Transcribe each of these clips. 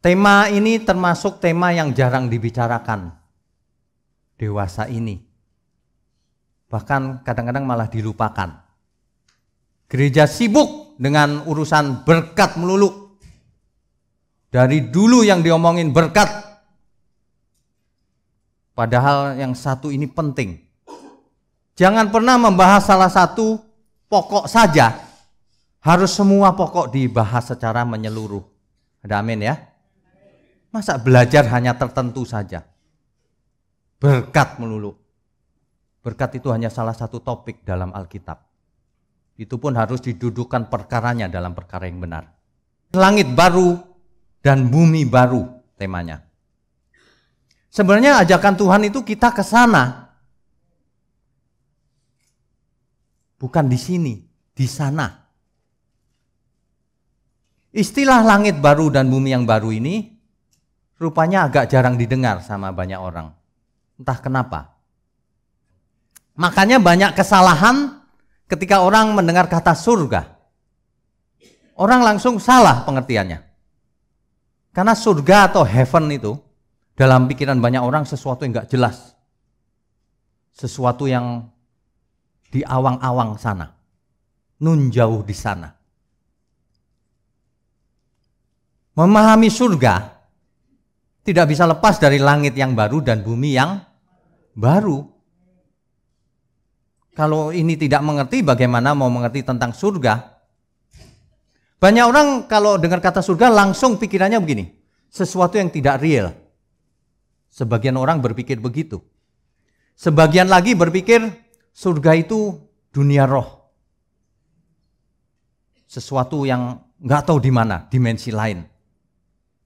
Tema ini termasuk tema yang jarang dibicarakan dewasa ini. Bahkan kadang-kadang malah dilupakan. Gereja sibuk dengan urusan berkat melulu. Dari dulu yang diomongin berkat. Padahal yang satu ini penting. Jangan pernah membahas salah satu pokok saja. Harus semua pokok dibahas secara menyeluruh. Ada amin ya? Masa belajar hanya tertentu saja? Berkat melulu. Berkat itu hanya salah satu topik dalam Alkitab. Itu pun harus didudukkan perkaranya dalam perkara yang benar. Langit baru dan bumi baru temanya. Sebenarnya ajakan Tuhan itu kita ke sana. Bukan di sini, di sana. Istilah langit baru dan bumi yang baru ini rupanya agak jarang didengar sama banyak orang. Entah kenapa. Makanya banyak kesalahan ketika orang mendengar kata surga. Orang langsung salah pengertiannya. Karena surga atau heaven itu dalam pikiran banyak orang sesuatu yang gak jelas. Sesuatu yang di awang-awang sana. Nun jauh di sana. Memahami surga tidak bisa lepas dari langit yang baru dan bumi yang baru. Kalau ini tidak mengerti, bagaimana mau mengerti tentang surga? Banyak orang kalau dengar kata surga langsung pikirannya begini, sesuatu yang tidak real. Sebagian orang berpikir begitu. Sebagian lagi berpikir surga itu dunia roh. Sesuatu yang nggak tahu di mana, dimensi lain.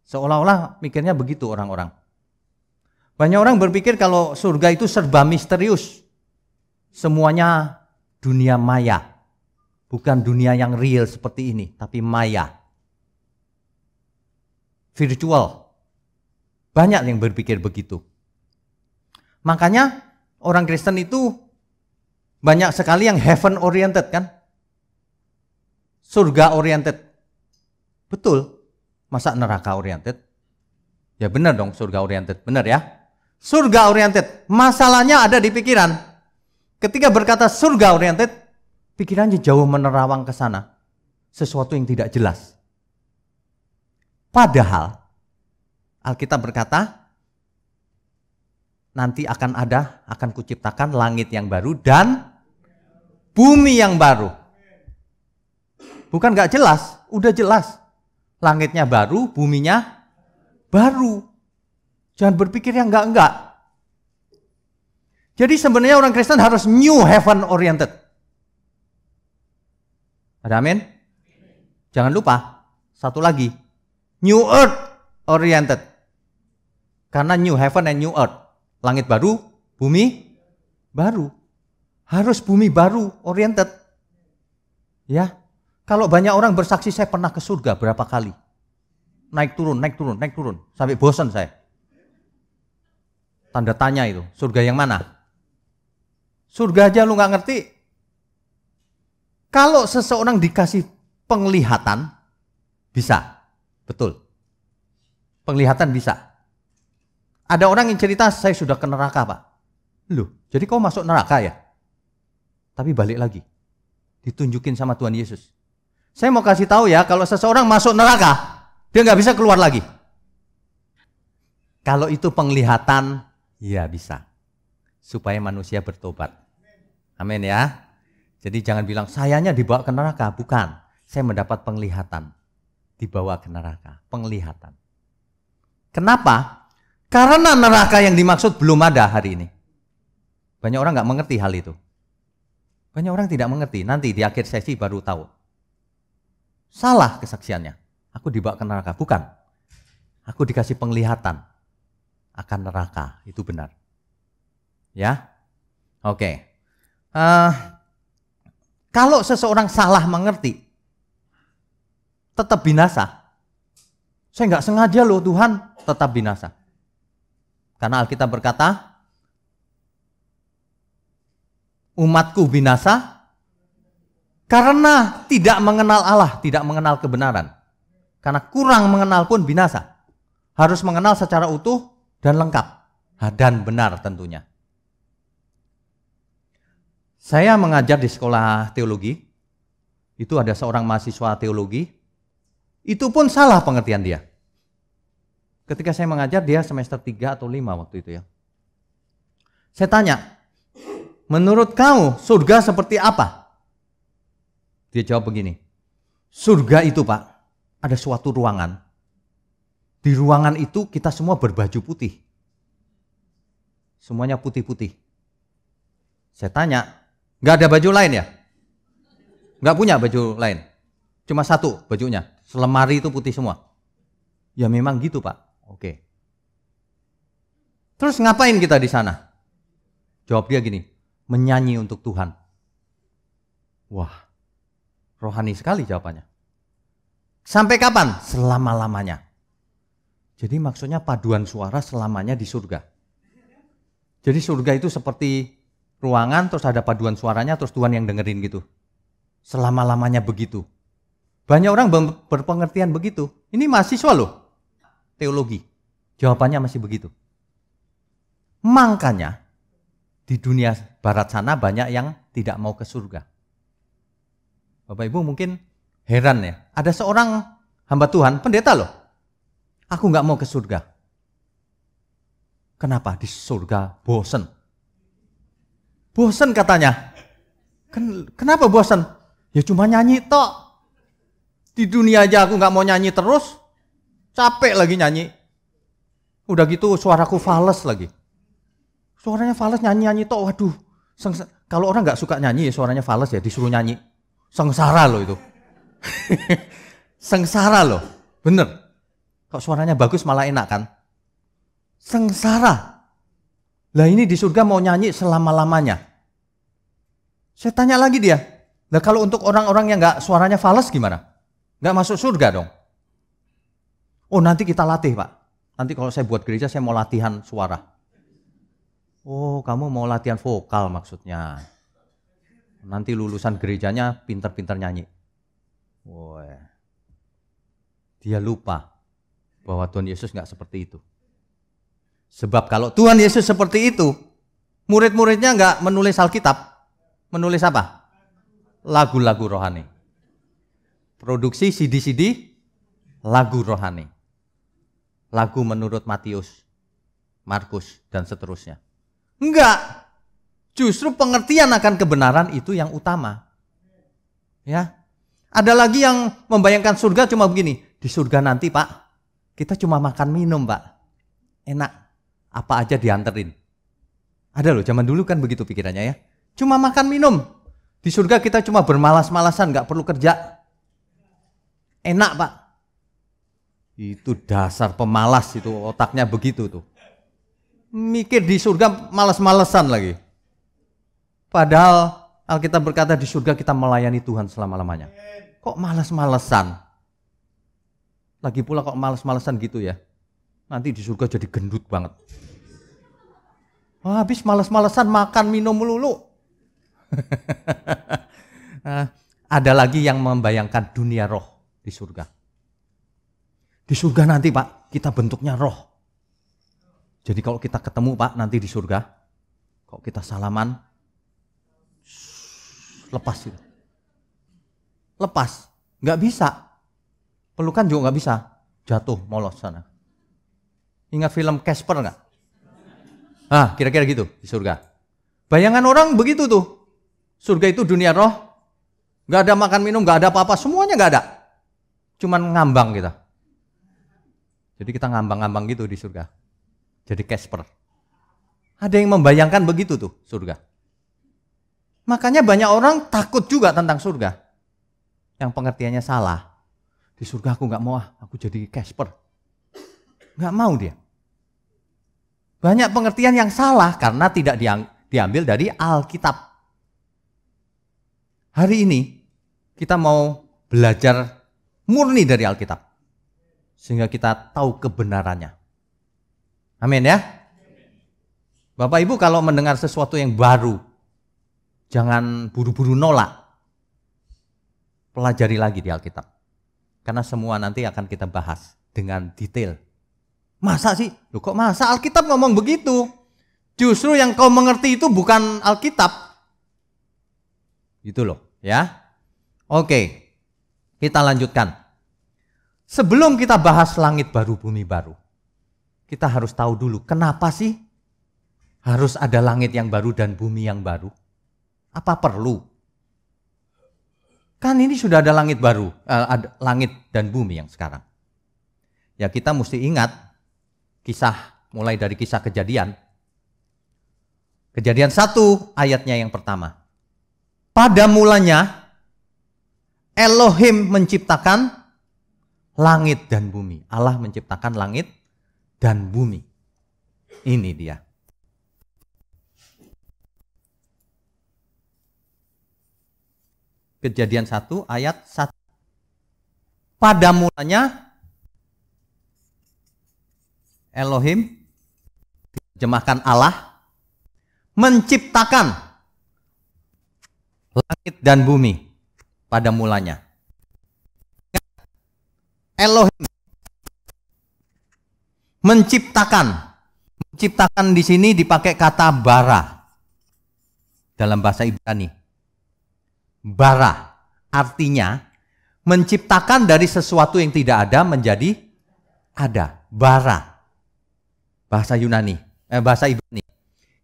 Seolah-olah mikirnya begitu orang-orang. Banyak orang berpikir kalau surga itu serba misterius. Semuanya dunia maya. Bukan dunia yang real seperti ini, tapi maya. Virtual. Banyak yang berpikir begitu. Makanya orang Kristen itu banyak sekali yang heaven oriented kan? Surga oriented. Betul. Masa neraka oriented? Ya benar dong surga oriented, benar ya? Surga oriented, masalahnya ada di pikiran. Ketika berkata surga oriented, pikirannya jauh menerawang ke sana. Sesuatu yang tidak jelas. Padahal, Alkitab berkata, nanti akan kuciptakan langit yang baru dan bumi yang baru. Bukan gak jelas, udah jelas. Langitnya baru, buminya baru. Jangan berpikir yang enggak-enggak. Jadi sebenarnya orang Kristen harus new heaven oriented. Ada amin? Jangan lupa, satu lagi. New earth oriented. Karena new heaven and new earth. Langit baru, bumi baru. Harus bumi baru oriented. Ya. Kalau banyak orang bersaksi saya pernah ke surga berapa kali. Naik turun. Sampai bosan saya. Tanda tanya itu. Surga yang mana? Surga aja lu gak ngerti. Kalau seseorang dikasih penglihatan, bisa. Betul. Penglihatan bisa. Ada orang yang cerita saya sudah ke neraka Pak. Loh, jadi kau masuk neraka ya? Tapi balik lagi. Ditunjukin sama Tuhan Yesus. Saya mau kasih tahu ya, kalau seseorang masuk neraka, dia nggak bisa keluar lagi. Kalau itu penglihatan, ya bisa. Supaya manusia bertobat. Amin ya. Jadi jangan bilang, sayanya dibawa ke neraka. Bukan, saya mendapat penglihatan. Dibawa ke neraka, penglihatan. Kenapa? Karena neraka yang dimaksud belum ada hari ini. Banyak orang nggak mengerti hal itu. Banyak orang tidak mengerti, nanti di akhir sesi baru tahu. Salah kesaksiannya. Aku dibawa ke neraka. Bukan. Aku dikasih penglihatan akan neraka. Itu benar. Ya. Oke. Kalau seseorang salah mengerti, tetap binasa. Saya nggak sengaja loh Tuhan, tetap binasa. Karena Alkitab berkata, umatku binasa karena tidak mengenal Allah, tidak mengenal kebenaran. Karena kurang mengenal pun binasa. harus mengenal secara utuh dan lengkap. Dan benar tentunya. Saya mengajar di sekolah teologi, itu ada seorang mahasiswa teologi, itu pun salah pengertian dia. Ketika saya mengajar, dia semester 3 atau 5 waktu itu ya. Saya tanya, menurut kamu surga seperti apa? Dia jawab begini, surga itu Pak, ada suatu ruangan. Di ruangan itu kita semua berbaju putih. Semuanya putih-putih. Saya tanya, nggak ada baju lain ya? Nggak punya baju lain? Cuma satu bajunya, selemari itu putih semua. Ya memang gitu Pak. Oke. Terus ngapain kita di sana? Jawab dia gini, menyanyi untuk Tuhan. Wah, rohani sekali jawabannya. Sampai kapan? Selama-lamanya. Jadi maksudnya paduan suara selamanya di surga. Jadi surga itu seperti ruangan, terus ada paduan suaranya, terus Tuhan yang dengerin gitu. Selama-lamanya begitu. Banyak orang berpengertian begitu. Ini mahasiswa loh, teologi. Jawabannya masih begitu. Makanya di dunia barat sana banyak yang tidak mau ke surga. Bapak Ibu mungkin heran ya. Ada seorang hamba Tuhan, pendeta loh. Aku nggak mau ke surga. Kenapa? Di surga bosen. Bosen katanya. Kenapa bosen? Ya cuma nyanyi tok. Di dunia aja aku nggak mau nyanyi terus. Capek lagi nyanyi. Udah gitu suaraku fales lagi. Suaranya fales nyanyi-nyanyi tok. Waduh. Kalau orang nggak suka nyanyi ya suaranya fales ya disuruh nyanyi. Sengsara loh itu. Sengsara loh. Bener. Kok suaranya bagus malah enak kan? Sengsara. Lah ini di surga mau nyanyi selama-lamanya. Saya tanya lagi dia. Lah kalau untuk orang-orang yang nggak suaranya fales gimana? Nggak masuk surga dong? Oh nanti kita latih Pak. Nanti kalau saya buat gereja saya mau latihan suara. Oh kamu mau latihan vokal maksudnya. Nanti lulusan gerejanya pintar-pintar nyanyi. Wah. Dia lupa bahwa Tuhan Yesus nggak seperti itu. Sebab kalau Tuhan Yesus seperti itu, murid-muridnya nggak menulis Alkitab. Menulis apa? Lagu-lagu rohani. Produksi CD-CD, lagu rohani. Lagu menurut Matius, Markus, dan seterusnya. Enggak. Justru pengertian akan kebenaran itu yang utama. Ya. Ada lagi yang membayangkan surga cuma begini. Di surga nanti Pak, kita cuma makan minum Pak. Enak. Apa aja dianterin. Ada loh, zaman dulu kan begitu pikirannya ya. Cuma makan minum. Di surga kita cuma bermalas-malasan, gak perlu kerja. Enak Pak. Itu dasar pemalas itu, otaknya begitu tuh. Mikir di surga malas-malesan lagi. Padahal Alkitab berkata di surga kita melayani Tuhan selama-lamanya. Kok malas-malesan? Lagi pula kok malas-malesan gitu ya. Nanti di surga jadi gendut banget. Wah, habis malas-malesan makan minum melulu. Ada lagi yang membayangkan dunia roh di surga. Di surga nanti Pak, kita bentuknya roh. Jadi kalau kita ketemu Pak nanti di surga, kalau kita salaman, lepas itu. Lepas, nggak bisa. Pelukan juga nggak bisa, jatuh molos sana. Ingat film Casper nggak? Kira-kira gitu di surga. Bayangan orang begitu tuh. Surga itu dunia roh, nggak ada makan minum, nggak ada apa-apa, semuanya nggak ada. Cuman ngambang kita. Jadi kita ngambang-ngambang gitu di surga. Jadi Casper. Ada yang membayangkan begitu tuh surga. Makanya banyak orang takut juga tentang surga. Yang pengertiannya salah. Di surga aku nggak mau aku jadi Casper. Nggak mau dia. Banyak pengertian yang salah karena tidak diambil dari Alkitab. Hari ini kita mau belajar murni dari Alkitab. Sehingga kita tahu kebenarannya. Amin ya. Bapak Ibu kalau mendengar sesuatu yang baru, jangan buru-buru nolak. Pelajari lagi di Alkitab. Karena semua nanti akan kita bahas dengan detail. Masa sih? Loh kok masa? Alkitab ngomong begitu. Justru yang kau mengerti itu bukan Alkitab. Gitu loh, ya. Oke, kita lanjutkan. Sebelum kita bahas langit baru, bumi baru, kita harus tahu dulu kenapa sih harus ada langit yang baru dan bumi yang baru? Apa perlu? Kan ini sudah ada langit baru, ada langit dan bumi yang sekarang. Ya kita mesti ingat kisah, mulai dari kisah Kejadian. Kejadian 1 ayatnya yang pertama. Pada mulanya Elohim menciptakan langit dan bumi. Allah menciptakan langit dan bumi. Ini dia. Kejadian 1 ayat 1. Pada mulanya Elohim, terjemahkan Allah, menciptakan langit dan bumi pada mulanya. Elohim menciptakan. Menciptakan di sini dipakai kata bara dalam bahasa Ibrani. Bara artinya menciptakan dari sesuatu yang tidak ada menjadi ada. Bara. Bahasa Yunani, bahasa Ibrani.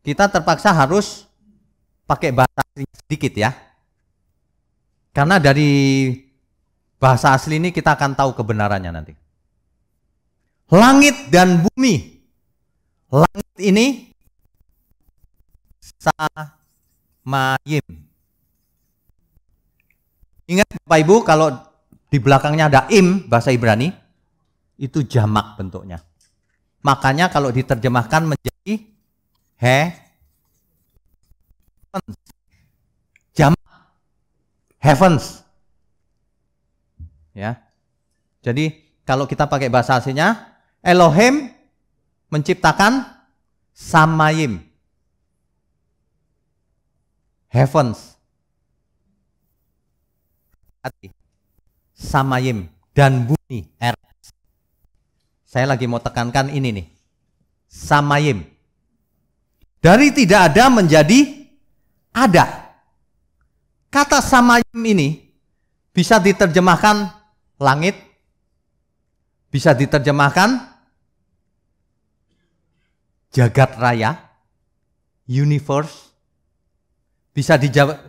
Kita terpaksa harus pakai bahasa sedikit ya. Karena dari bahasa asli ini kita akan tahu kebenarannya nanti. Langit dan bumi. Langit ini samayim. Ingat Bapak Ibu, kalau di belakangnya ada im, bahasa Ibrani, itu jamak bentuknya. Makanya kalau diterjemahkan menjadi jamak heavens. Ya. Jadi kalau kita pakai bahasa aslinya, Elohim menciptakan samayim, heavens, samayim dan bumi, earth. Saya lagi mau tekankan ini nih, samayim. Dari tidak ada menjadi ada. Kata samayim ini bisa diterjemahkan langit, bisa diterjemahkan jagat raya, universe, bisa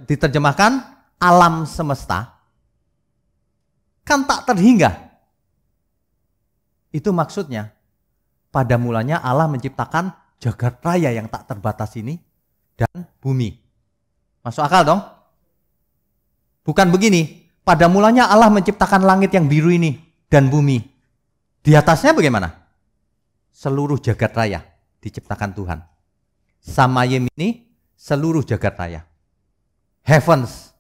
diterjemahkan alam semesta. Kan tak terhingga. Itu maksudnya. Pada mulanya Allah menciptakan jagat raya yang tak terbatas ini dan bumi. Masuk akal dong? Bukan begini. Pada mulanya Allah menciptakan langit yang biru ini dan bumi. Di atasnya bagaimana? Seluruh jagat raya diciptakan Tuhan. Samayim ini seluruh jagat raya. Heavens.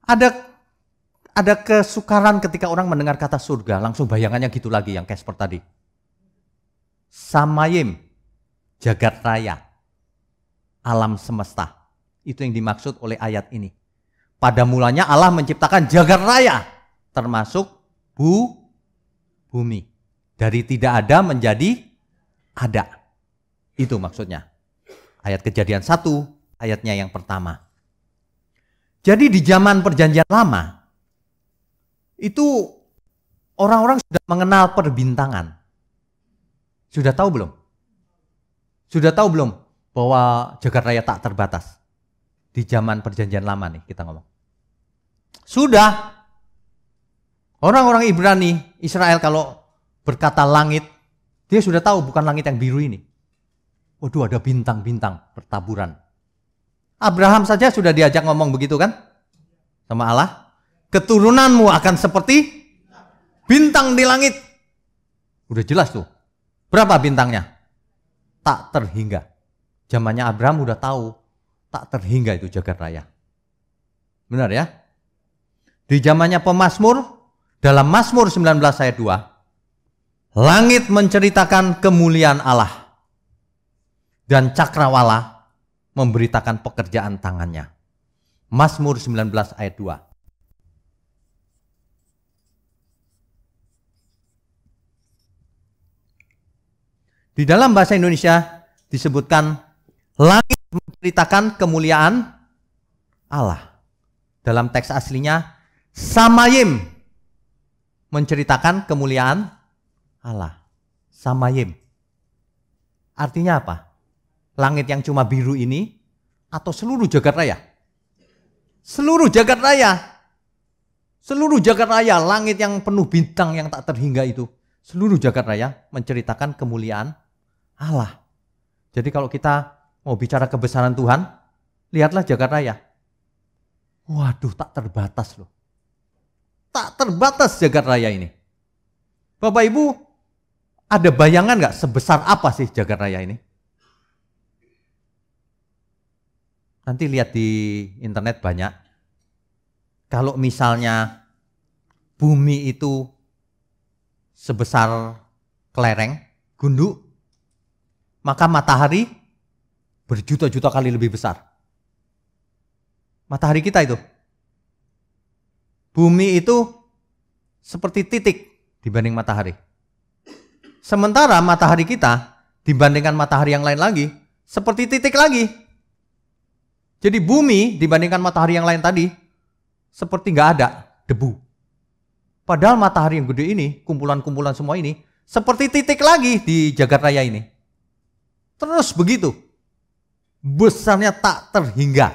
Ada kesukaran ketika orang mendengar kata surga, langsung bayangannya gitu lagi yang Casper tadi. Samayim, jagat raya, alam semesta. Itu yang dimaksud oleh ayat ini. Pada mulanya Allah menciptakan jagat raya, termasuk bumi. Dari tidak ada menjadi ada. Itu maksudnya. Ayat Kejadian 1, ayatnya yang pertama. Jadi di zaman Perjanjian Lama, itu orang-orang sudah mengenal perbintangan. Sudah tahu belum? Sudah tahu belum bahwa jagat raya tak terbatas? Di zaman Perjanjian Lama nih kita ngomong. Sudah. Orang-orang Ibrani, Israel kalau berkata langit, dia sudah tahu bukan langit yang biru ini. Waduh, ada bintang-bintang bertaburan. Abraham saja sudah diajak ngomong begitu kan? Sama Allah. Keturunanmu akan seperti bintang di langit. Udah jelas tuh. Berapa bintangnya? Tak terhingga. Zamannya Abraham udah tahu. Tak terhingga itu jagat raya. Benar ya? Di zamannya pemazmur, dalam Mazmur 19 ayat 2, langit menceritakan kemuliaan Allah. Dan cakrawala memberitakan pekerjaan tangannya. Mazmur 19 ayat 2. Di dalam bahasa Indonesia disebutkan langit menceritakan kemuliaan Allah. Dalam teks aslinya samayim menceritakan kemuliaan Allah. Samayim. Artinya apa? Langit yang cuma biru ini atau seluruh jagat raya? Seluruh jagat raya. Seluruh jagat raya, langit yang penuh bintang yang tak terhingga itu. Seluruh jagat raya menceritakan kemuliaan Allah. Jadi kalau kita mau bicara kebesaran Tuhan, lihatlah jagat raya. Waduh, tak terbatas loh. Tak terbatas jagat raya ini. Bapak Ibu, ada bayangan nggak sebesar apa sih jagat raya ini? Nanti lihat di internet banyak. Kalau misalnya bumi itu sebesar kelereng, gunduk, maka matahari berjuta-juta kali lebih besar. Matahari kita itu. Bumi itu seperti titik dibanding matahari. Sementara matahari kita dibandingkan matahari yang lain lagi, seperti titik lagi. Jadi bumi dibandingkan matahari yang lain tadi, seperti nggak ada debu. Padahal matahari yang gede ini, kumpulan-kumpulan semua ini, seperti titik lagi di jagat raya ini. Terus begitu. Besarnya tak terhingga.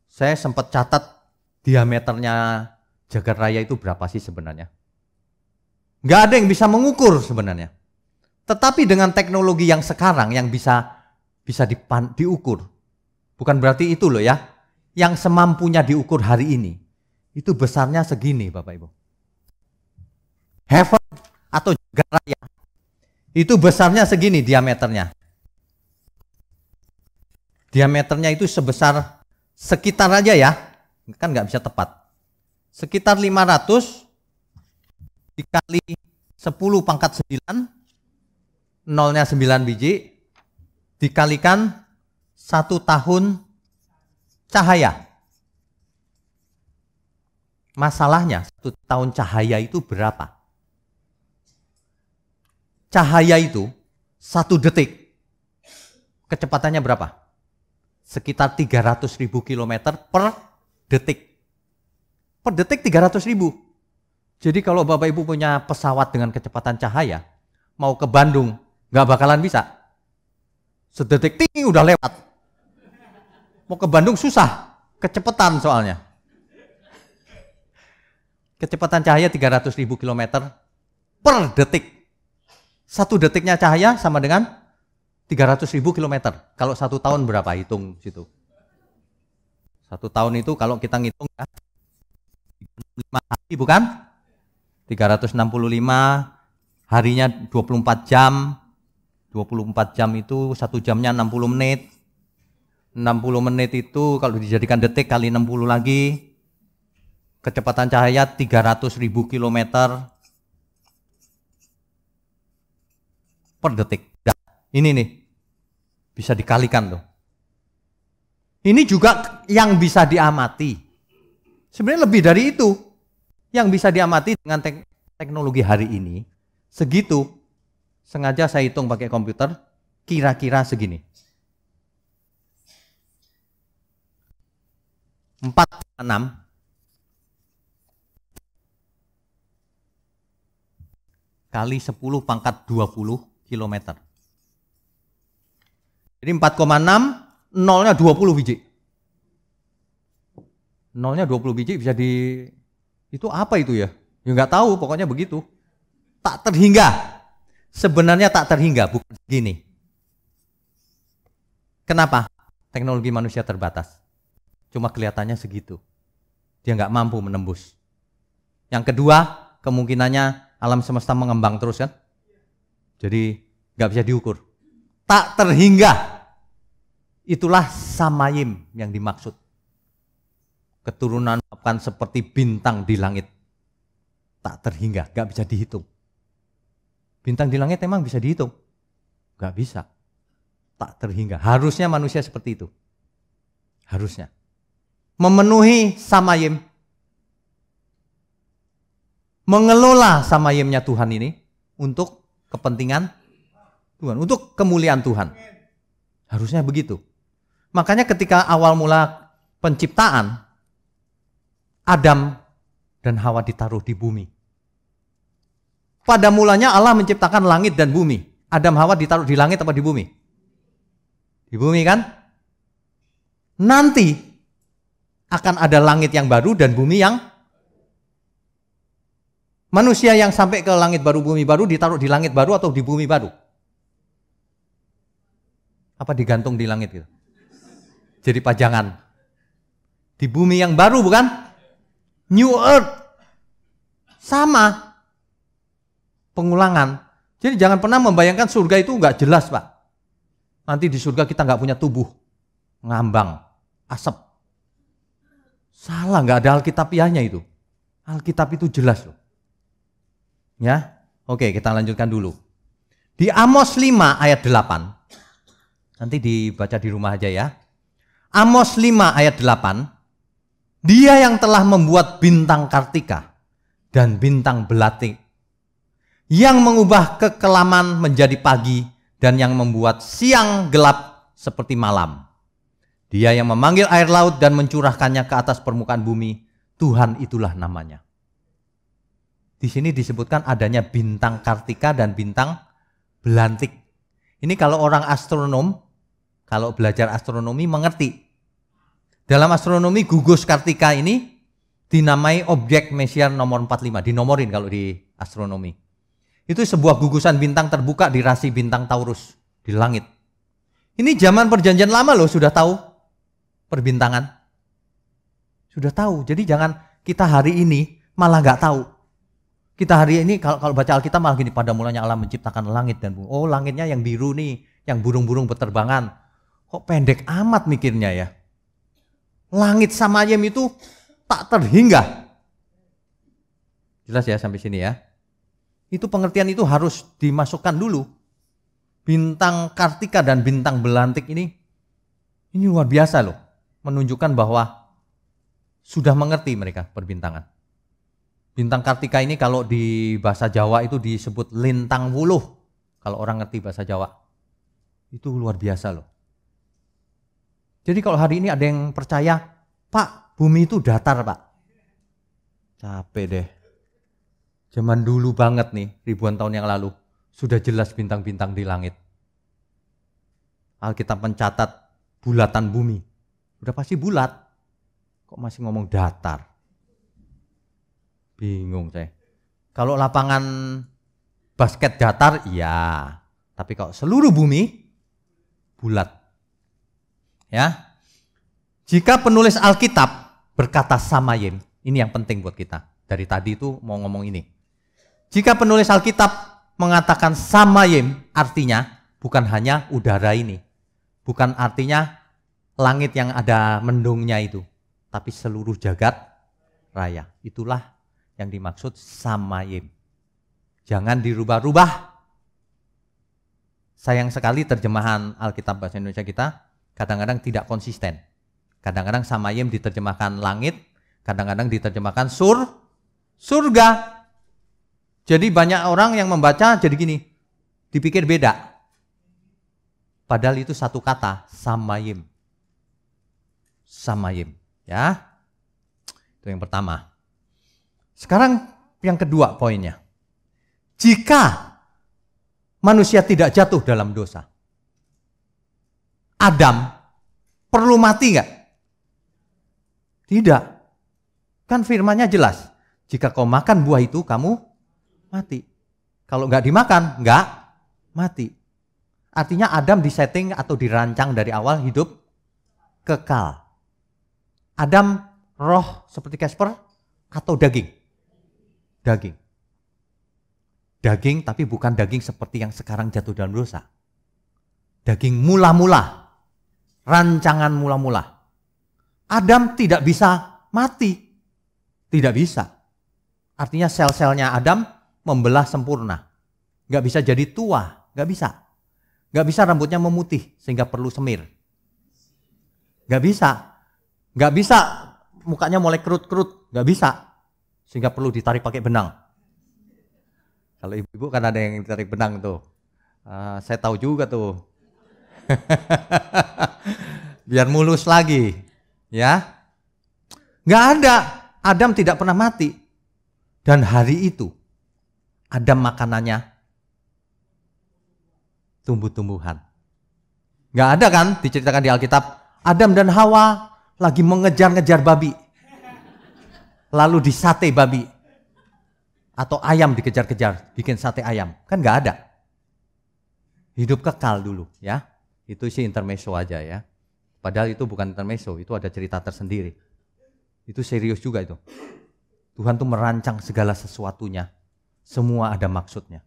Saya sempat catat diameternya jagat raya itu berapa sih sebenarnya. Nggak ada yang bisa mengukur sebenarnya. Tetapi dengan teknologi yang sekarang yang bisa diukur. Bukan berarti itu loh ya. Yang semampunya diukur hari ini. Itu besarnya segini Bapak Ibu. Heaven atau jagat raya. Itu besarnya segini diameternya. Diameternya itu sebesar sekitar aja ya. Kan nggak bisa tepat. Sekitar 500 dikali 10 pangkat 9. Nolnya 9 biji. Dikalikan 1 tahun cahaya. Masalahnya 1 tahun cahaya itu berapa? Cahaya itu 1 detik. Kecepatannya berapa? Sekitar 300.000 km per detik. Per detik 300.000. Jadi kalau Bapak Ibu punya pesawat dengan kecepatan cahaya, mau ke Bandung, nggak bakalan bisa. Sedetik ting udah lewat. Mau ke Bandung susah, kecepatan soalnya. Kecepatan cahaya 300.000 km per detik. 1 detiknya cahaya sama dengan 300.000 km. Kalau 1 tahun berapa? Hitung situ. 1 tahun itu kalau kita ngitung ya, 5 hari bukan? 365 harinya 24 jam. 24 jam itu 1 jamnya 60 menit. 60 menit itu kalau dijadikan detik kali 60 lagi. Kecepatan cahaya 300.000 km per detik. Ini nih, bisa dikalikan loh. Ini juga yang bisa diamati. Sebenarnya lebih dari itu. Yang bisa diamati dengan teknologi hari ini, segitu. Sengaja saya hitung pakai komputer, kira-kira segini. 4,6 kali 10 pangkat 20 km. Jadi 4,6, nolnya 20 biji. Nolnya 20 biji bisa di... Itu apa itu ya? Ya nggak tahu, pokoknya begitu. Tak terhingga. Sebenarnya tak terhingga, bukan segini. Kenapa? Teknologi manusia terbatas. Cuma kelihatannya segitu. Dia nggak mampu menembus. Yang kedua, kemungkinannya alam semesta mengembang terus kan? Jadi nggak bisa diukur. Tak terhingga. Itulah samayim yang dimaksud. Keturunan bukan seperti bintang di langit. Tak terhingga, nggak bisa dihitung. Bintang di langit emang bisa dihitung? Nggak bisa. Tak terhingga. Harusnya manusia seperti itu. Harusnya. Memenuhi samayim. Mengelola samayimnya Tuhan ini untuk kepentingan Tuhan, untuk kemuliaan Tuhan. Harusnya begitu. Makanya ketika awal mula penciptaan, Adam dan Hawa ditaruh di bumi. Pada mulanya Allah menciptakan langit dan bumi. Adam Hawa ditaruh di langit apa di bumi? Di bumi kan? Nanti akan ada langit yang baru dan bumi yang manusia yang sampai ke langit baru, bumi baru ditaruh di langit baru atau di bumi baru? Apa digantung di langit gitu? Jadi pajangan. Di bumi yang baru bukan? New Earth. Sama. Pengulangan. Jadi jangan pernah membayangkan surga itu nggak jelas, Pak. Nanti di surga kita nggak punya tubuh. Ngambang. Asap. Salah, nggak ada Alkitabiahnya itu. Alkitab itu jelas loh. Ya, oke, kita lanjutkan dulu. Di Amos 5 ayat 8. Nanti dibaca di rumah aja ya. Amos 5 ayat 8. Dia yang telah membuat bintang kartika dan bintang belati, yang mengubah kekelaman menjadi pagi dan yang membuat siang gelap seperti malam. Dia yang memanggil air laut dan mencurahkannya ke atas permukaan bumi. Tuhan itulah namanya. Di sini disebutkan adanya bintang kartika dan bintang belantik. Ini kalau orang astronom, kalau belajar astronomi mengerti. Dalam astronomi gugus kartika ini dinamai objek Messier nomor 45, dinomorin kalau di astronomi. Itu sebuah gugusan bintang terbuka di rasi bintang Taurus di langit. Ini zaman perjanjian lama loh, sudah tahu perbintangan. Sudah tahu, jadi jangan kita hari ini malah nggak tahu. Kita hari ini kalau baca Alkitab malah gini, pada mulanya Allah menciptakan langit dan bumi. Oh, langitnya yang biru nih, yang burung-burung berterbangan. Kok pendek amat mikirnya ya. Langit Samayim itu tak terhingga. Jelas ya sampai sini ya. Itu pengertian itu harus dimasukkan dulu. Bintang kartika dan bintang belantik ini luar biasa loh. Menunjukkan bahwa sudah mengerti mereka perbintangan. Bintang kartika ini kalau di bahasa Jawa itu disebut lintang wuluh. Kalau orang ngerti bahasa Jawa. Itu luar biasa loh. Jadi kalau hari ini ada yang percaya, Pak, bumi itu datar, Pak. Capek deh. Zaman dulu banget nih, ribuan tahun yang lalu. Sudah jelas bintang-bintang di langit. Alkitab mencatat bulatan bumi. Udah pasti bulat. Kok masih ngomong datar? Bingung saya. Kalau lapangan basket datar, iya. Tapi kalau seluruh bumi, bulat. Ya, jika penulis Alkitab berkata Samayim, ini yang penting buat kita. Dari tadi itu mau ngomong ini. Jika penulis Alkitab mengatakan Samayim, artinya bukan hanya udara ini. Bukan artinya langit yang ada mendungnya itu. Tapi seluruh jagat raya. Itulah yang dimaksud Samayim. Jangan dirubah-rubah. Sayang sekali terjemahan Alkitab bahasa Indonesia kita kadang-kadang tidak konsisten. Kadang-kadang Samayim diterjemahkan langit, kadang-kadang diterjemahkan surga. Jadi banyak orang yang membaca jadi gini, dipikir beda. Padahal itu satu kata, Samayim. Samayim, ya. Itu yang pertama. Sekarang yang kedua poinnya. Jika manusia tidak jatuh dalam dosa, Adam perlu mati nggak? Tidak. Kan firmannya jelas. Jika kau makan buah itu, kamu mati. Kalau nggak dimakan, nggak mati. Artinya Adam disetting atau dirancang dari awal hidup kekal. Adam roh seperti Casper atau daging? Daging. Daging tapi bukan daging seperti yang sekarang jatuh dalam dosa. Daging mula-mula. Rancangan mula-mula. Adam tidak bisa mati. Tidak bisa. Artinya sel-selnya Adam membelah sempurna. Gak bisa jadi tua. Gak bisa. Gak bisa rambutnya memutih sehingga perlu semir. Gak bisa. Gak bisa mukanya mulai kerut-kerut. Gak bisa. Sehingga perlu ditarik pakai benang. Kalau ibu-ibu kan ada yang ditarik benang tuh. Saya tahu juga tuh. Biar mulus lagi. Ya. Nggak ada. Adam tidak pernah mati. Dan hari itu Adam makanannya tumbuh-tumbuhan. Nggak ada kan diceritakan di Alkitab. Adam dan Hawa lagi mengejar-ngejar babi. Lalu disate babi. Atau ayam dikejar-kejar. Bikin sate ayam. Kan nggak ada. Hidup kekal dulu ya. Itu sih intermezzo aja ya. Padahal itu bukan intermezzo, itu ada cerita tersendiri. Itu serius juga itu. Tuhan tuh merancang segala sesuatunya. Semua ada maksudnya.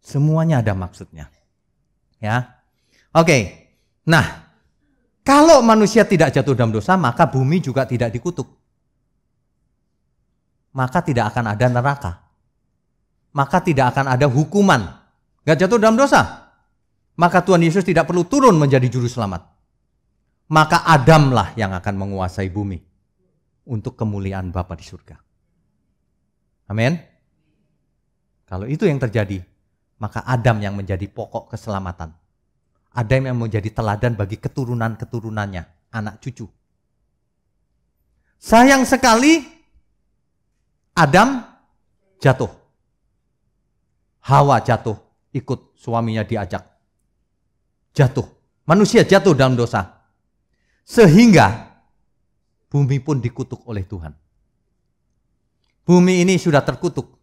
Semuanya ada maksudnya. Ya. Oke. Nah, kalau manusia tidak jatuh dalam dosa, maka bumi juga tidak dikutuk. Maka tidak akan ada neraka. Maka tidak akan ada hukuman. Gak jatuh dalam dosa. Maka Tuhan Yesus tidak perlu turun menjadi juru selamat. Maka Adamlah yang akan menguasai bumi untuk kemuliaan Bapa di surga. Amin. Kalau itu yang terjadi, maka Adam yang menjadi pokok keselamatan. Adam yang menjadi teladan bagi keturunan-keturunannya, anak cucu. Sayang sekali Adam jatuh. Hawa jatuh, ikut suaminya diajak. Jatuh. Manusia jatuh dalam dosa. Sehingga bumi pun dikutuk oleh Tuhan. Bumi ini sudah terkutuk.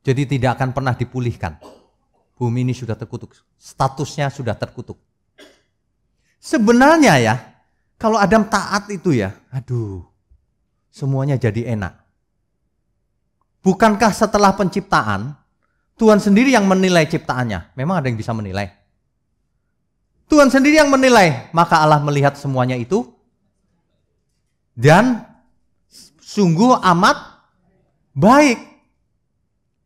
Jadi tidak akan pernah dipulihkan. Bumi ini sudah terkutuk. Statusnya sudah terkutuk. Sebenarnya ya, kalau Adam taat itu ya, aduh, semuanya jadi enak. Bukankah setelah penciptaan, Tuhan sendiri yang menilai ciptaannya? Memang ada yang bisa menilai? Tuhan sendiri yang menilai, maka Allah melihat semuanya itu dan sungguh amat baik.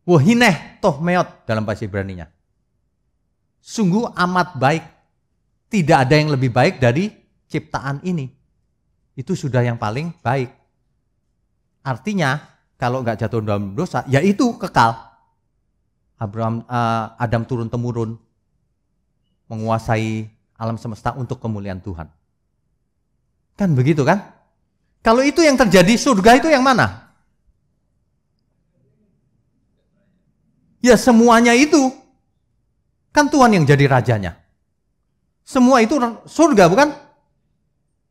Wahineh toh meot dalam bahasa Ibraninya. Sungguh amat baik. Tidak ada yang lebih baik dari ciptaan ini. Itu sudah yang paling baik. Artinya kalau nggak jatuh dalam dosa, ya itu kekal. Adam turun-temurun menguasai alam semesta untuk kemuliaan Tuhan. Kan begitu kan? Kalau itu yang terjadi, surga itu yang mana? Ya semuanya itu. Kan Tuhan yang jadi rajanya. Semua itu surga bukan?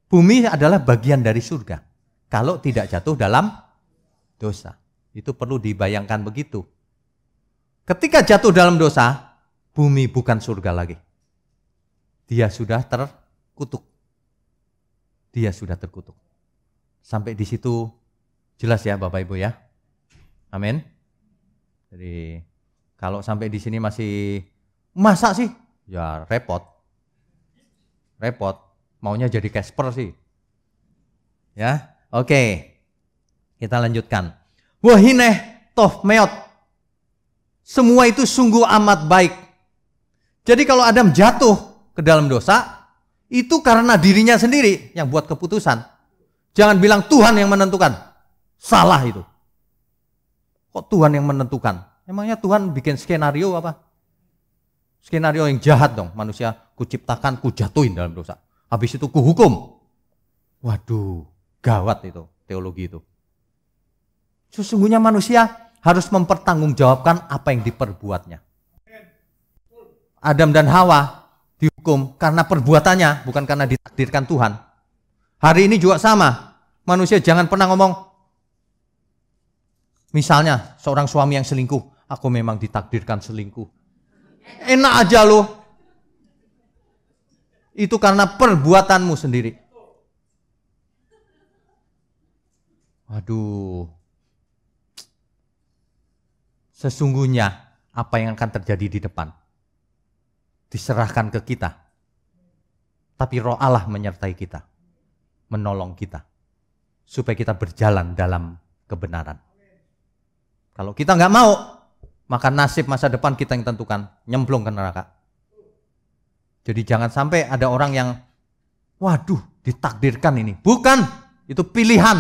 Bumi adalah bagian dari surga. Kalau tidak jatuh dalam dosa. Itu perlu dibayangkan begitu. Ketika jatuh dalam dosa, bumi bukan surga lagi. Dia sudah terkutuk. Dia sudah terkutuk. Sampai di situ jelas ya Bapak Ibu ya. Amin. Jadi kalau sampai di sini masih masa sih? Ya repot. Repot. Maunya jadi Casper sih. Ya. Oke. Kita lanjutkan. Wahineh toh meot. Semua itu sungguh amat baik. Jadi kalau Adam jatuh ke dalam dosa, itu karena dirinya sendiri yang buat keputusan. Jangan bilang Tuhan yang menentukan. Salah itu. Kok Tuhan yang menentukan? Emangnya Tuhan bikin skenario apa? Skenario yang jahat dong. Manusia kuciptakan, kujatuhin dalam dosa. Habis itu kuhukum. Waduh, gawat itu teologi itu. Sesungguhnya manusia harus mempertanggungjawabkan apa yang diperbuatnya. Adam dan Hawa dihukum karena perbuatannya, bukan karena ditakdirkan Tuhan. Hari ini juga sama. Manusia jangan pernah ngomong, misalnya seorang suami yang selingkuh, aku memang ditakdirkan selingkuh. Enak aja loh. Itu karena perbuatanmu sendiri. Waduh. Sesungguhnya apa yang akan terjadi di depan diserahkan ke kita. Tapi Roh Allah menyertai kita, menolong kita, supaya kita berjalan dalam kebenaran. Kalau kita nggak mau, maka nasib masa depan kita yang tentukan, nyemplung ke neraka. Jadi jangan sampai ada orang yang, waduh, ditakdirkan ini. Bukan, itu pilihan.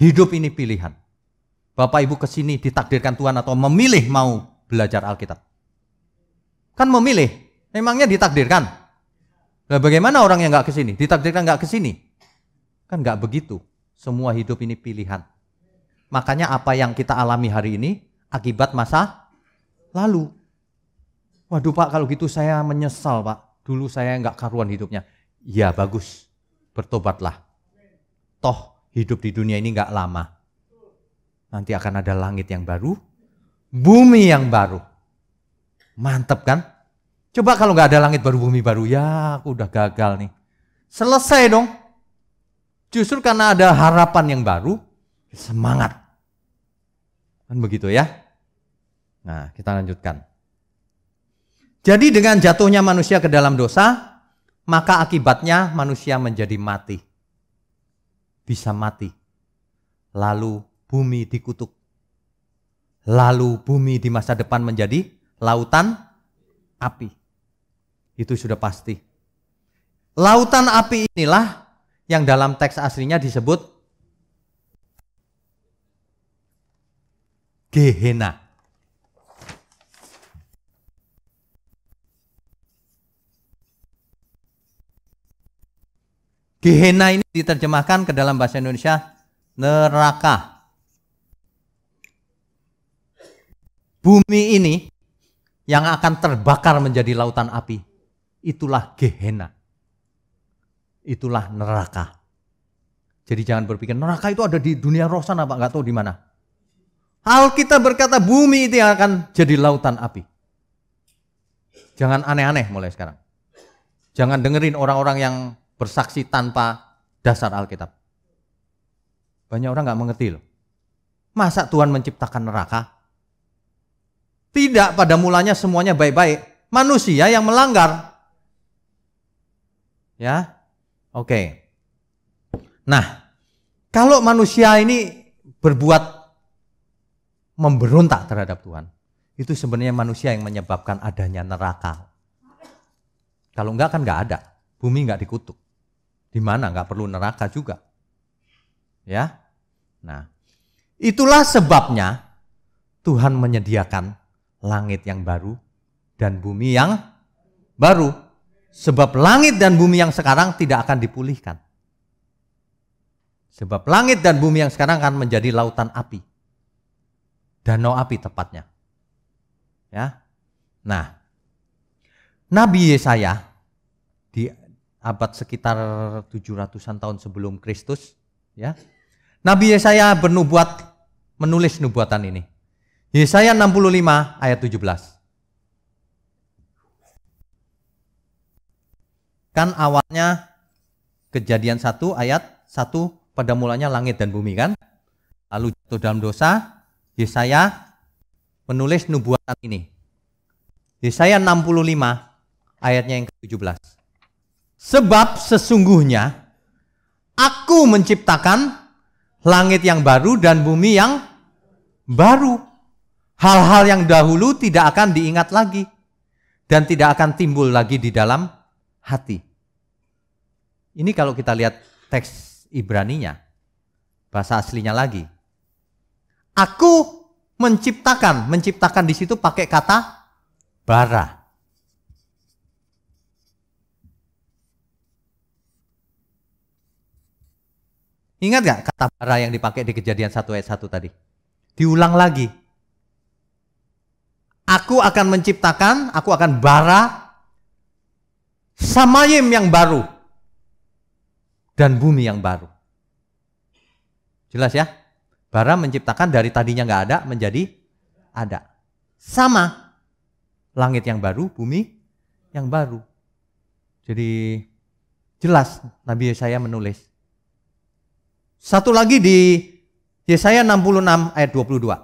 Hidup ini pilihan. Bapak Ibu kesini ditakdirkan Tuhan atau memilih mau belajar Alkitab. Kan memilih. Memangnya ditakdirkan. Nah, bagaimana orang yang nggak ke sini? Ditakdirkan nggak ke sini? Kan nggak begitu. Semua hidup ini pilihan. Makanya apa yang kita alami hari ini akibat masa lalu. Waduh Pak, kalau gitu saya menyesal Pak. Dulu saya nggak karuan hidupnya. Ya bagus, bertobatlah. Toh hidup di dunia ini nggak lama. Nanti akan ada langit yang baru, bumi yang baru. Mantep kan? Coba kalau nggak ada langit baru, bumi baru, ya aku udah gagal nih. Selesai dong. Justru karena ada harapan yang baru, semangat. Kan begitu ya? Nah, kita lanjutkan. Jadi dengan jatuhnya manusia ke dalam dosa, maka akibatnya manusia menjadi mati. Bisa mati. Lalu bumi dikutuk. Lalu bumi di masa depan menjadi lautan api. Itu sudah pasti. Lautan api inilah yang dalam teks aslinya disebut Gehenna. Gehenna ini diterjemahkan ke dalam bahasa Indonesia neraka. Bumi ini yang akan terbakar menjadi lautan api, itulah Gehenna. Itulah neraka. Jadi jangan berpikir neraka itu ada di dunia roh sana Pak, nggak tahu di mana. Alkitab berkata bumi itu yang akan jadi lautan api. Jangan aneh-aneh mulai sekarang. Jangan dengerin orang-orang yang bersaksi tanpa dasar Alkitab. Banyak orang nggak mengerti loh. Masa Tuhan menciptakan neraka? Tidak, pada mulanya semuanya baik-baik. Manusia yang melanggar. Ya, oke. Nah, kalau manusia ini berbuat memberontak terhadap Tuhan, itu sebenarnya manusia yang menyebabkan adanya neraka. Kalau enggak kan enggak ada. Bumi enggak dikutuk. Di mana enggak perlu neraka juga. Ya. Nah, itulah sebabnya Tuhan menyediakan langit yang baru dan bumi yang baru. Sebab langit dan bumi yang sekarang tidak akan dipulihkan. Sebab langit dan bumi yang sekarang akan menjadi lautan api. Danau api tepatnya. Ya. Nah, Nabi Yesaya di abad sekitar 700-an tahun sebelum Kristus, ya. Nabi Yesaya menulis nubuatan ini. Yesaya 65 ayat 17. Kan awalnya Kejadian 1 ayat 1, pada mulanya langit dan bumi kan. Lalu jatuh dalam dosa, Yesaya menulis nubuatan ini. Yesaya 65 ayatnya yang ke-17. Sebab sesungguhnya aku menciptakan langit yang baru dan bumi yang baru. Hal-hal yang dahulu tidak akan diingat lagi dan tidak akan timbul lagi di dalam hati. Ini kalau kita lihat teks Ibraninya, bahasa aslinya lagi. Aku menciptakan di situ pakai kata bara. Ingat gak kata bara yang dipakai di Kejadian 1 ayat 1 tadi? Diulang lagi. Aku akan menciptakan, aku akan bara samayim yang baru dan bumi yang baru. Jelas ya? Bara menciptakan dari tadinya nggak ada menjadi ada. Sama. Langit yang baru, bumi yang baru. Jadi jelas Nabi Yesaya menulis. Satu lagi di Yesaya 66 ayat 22.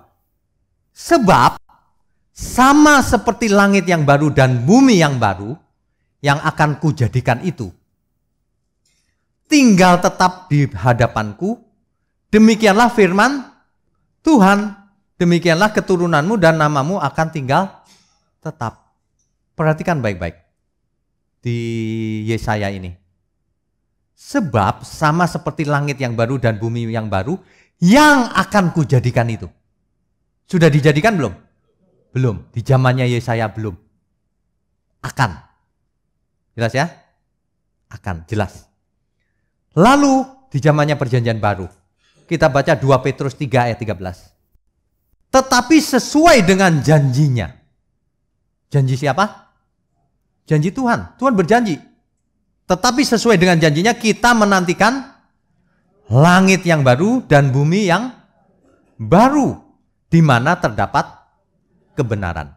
Sebab sama seperti langit yang baru dan bumi yang baru yang akan kujadikan itu tinggal tetap di hadapanku, demikianlah firman Tuhan, demikianlah keturunanmu dan namamu akan tinggal tetap. Perhatikan baik-baik di Yesaya ini. Sebab sama seperti langit yang baru dan bumi yang baru yang akan kujadikan itu. Sudah dijadikan belum? Belum. Di zamannya Yesaya belum. Akan. Jelas ya? Akan, jelas. Lalu di zamannya perjanjian baru, kita baca 2 Petrus 3 ayat 13. Tetapi sesuai dengan janjinya. Janji siapa? Janji Tuhan. Tuhan berjanji. Tetapi sesuai dengan janjinya kita menantikan langit yang baru dan bumi yang baru, di mana terdapat kebenaran.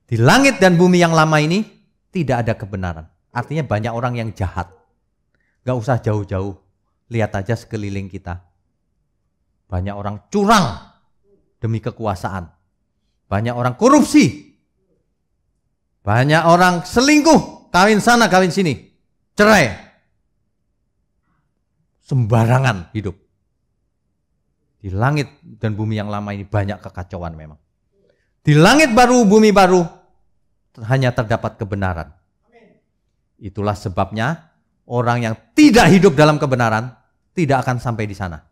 Di langit dan bumi yang lama ini tidak ada kebenaran. Artinya banyak orang yang jahat. Gak usah jauh-jauh. Lihat aja sekeliling kita. Banyak orang curang demi kekuasaan. Banyak orang korupsi. Banyak orang selingkuh. Kawin sana, kawin sini. Cerai. Sembarangan hidup. Di langit dan bumi yang lama ini banyak kekacauan memang. Di langit baru, bumi baru, hanya terdapat kebenaran. Itulah sebabnya orang yang tidak hidup dalam kebenaran tidak akan sampai di sana.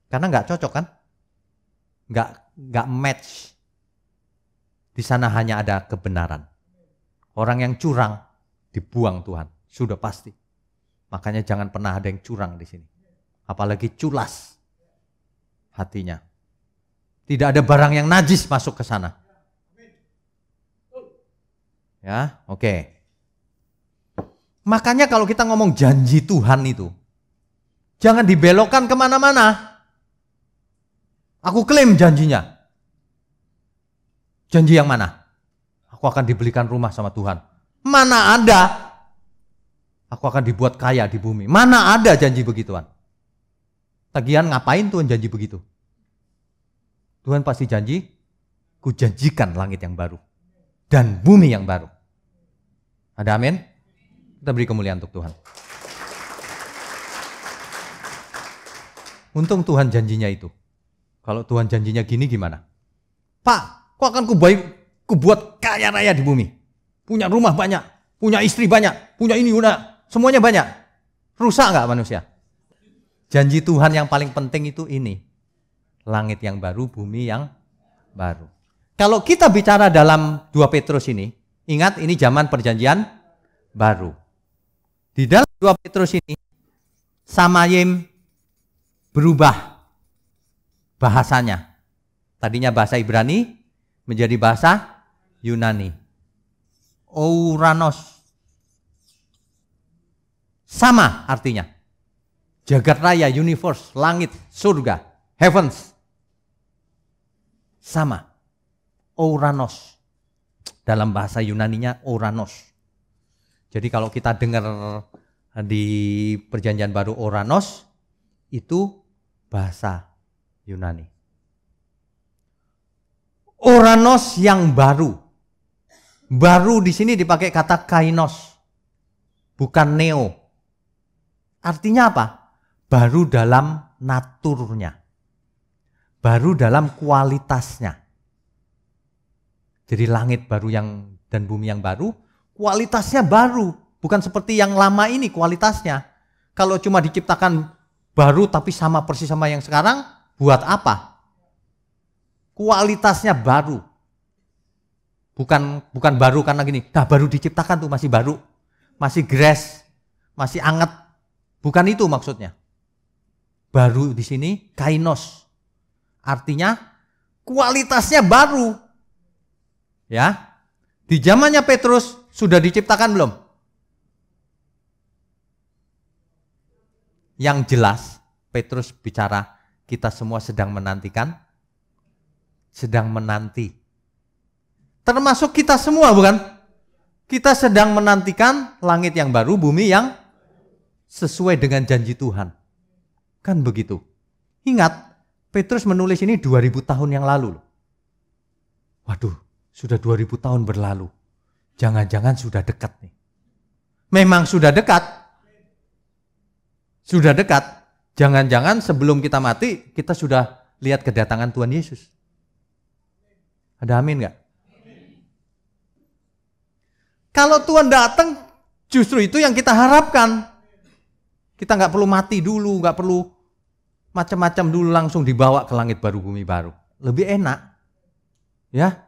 Karena nggak cocok kan? Nggak match. Di sana hanya ada kebenaran. Orang yang curang dibuang Tuhan, sudah pasti. Makanya jangan pernah ada yang curang di sini. Apalagi culas hatinya. Tidak ada barang yang najis masuk ke sana. Ya, oke. Makanya kalau kita ngomong janji Tuhan itu, jangan dibelokkan kemana-mana. Aku klaim janjinya. Janji yang mana? Aku akan dibelikan rumah sama Tuhan. Mana ada? Aku akan dibuat kaya di bumi. Mana ada janji begituan? Tagihan ngapain Tuhan janji begitu? Tuhan pasti janji, ku janjikan langit yang baru dan bumi yang baru. Ada amin? Kita beri kemuliaan untuk Tuhan. Untung Tuhan janjinya itu. Kalau Tuhan janjinya gini gimana? Pak, kok akan kubuat kaya raya di bumi. Punya rumah banyak, punya istri banyak, punya ini, semuanya banyak. Rusak nggak manusia? Janji Tuhan yang paling penting itu ini. Langit yang baru, bumi yang baru. Kalau kita bicara dalam 2 Petrus ini, ingat ini zaman perjanjian baru. Di dalam 2 Petrus ini, Samayim berubah bahasanya. Tadinya bahasa Ibrani menjadi bahasa Yunani. Ouranos. Sama artinya. Jagat raya, universe, langit, surga, heavens. Sama. Ouranos. Dalam bahasa Yunaninya Ouranos. Jadi kalau kita dengar di perjanjian baru Ouranos, itu bahasa Yunani. Ouranos yang baru. Baru di sini dipakai kata kainos. Bukan neo. Artinya apa? Baru dalam naturnya. Baru dalam kualitasnya. Jadi langit baru dan bumi yang baru, kualitasnya baru. Bukan seperti yang lama ini kualitasnya. Kalau cuma diciptakan baru tapi sama persis sama yang sekarang, buat apa? Kualitasnya baru. Bukan baru karena gini, nah baru diciptakan tuh masih baru. Masih grass, masih anget. Bukan itu maksudnya. Baru di sini kainos. Artinya kualitasnya baru. Ya. Di zamannya Petrus sudah diciptakan belum? Yang jelas Petrus bicara kita semua sedang menantikan. Sedang menanti. Termasuk kita semua bukan? Kita sedang menantikan langit yang baru, bumi yang sesuai dengan janji Tuhan. Kan begitu. Ingat, Petrus menulis ini 2000 tahun yang lalu. Waduh, sudah 2000 tahun berlalu. Jangan-jangan sudah dekat nih. Memang sudah dekat. Sudah dekat. Jangan-jangan sebelum kita mati, kita sudah lihat kedatangan Tuhan Yesus. Ada amin nggak? Kalau Tuhan datang, justru itu yang kita harapkan. Kita nggak perlu mati dulu, nggak perlu macam-macam dulu, langsung dibawa ke langit baru, bumi baru. Lebih enak. Ya.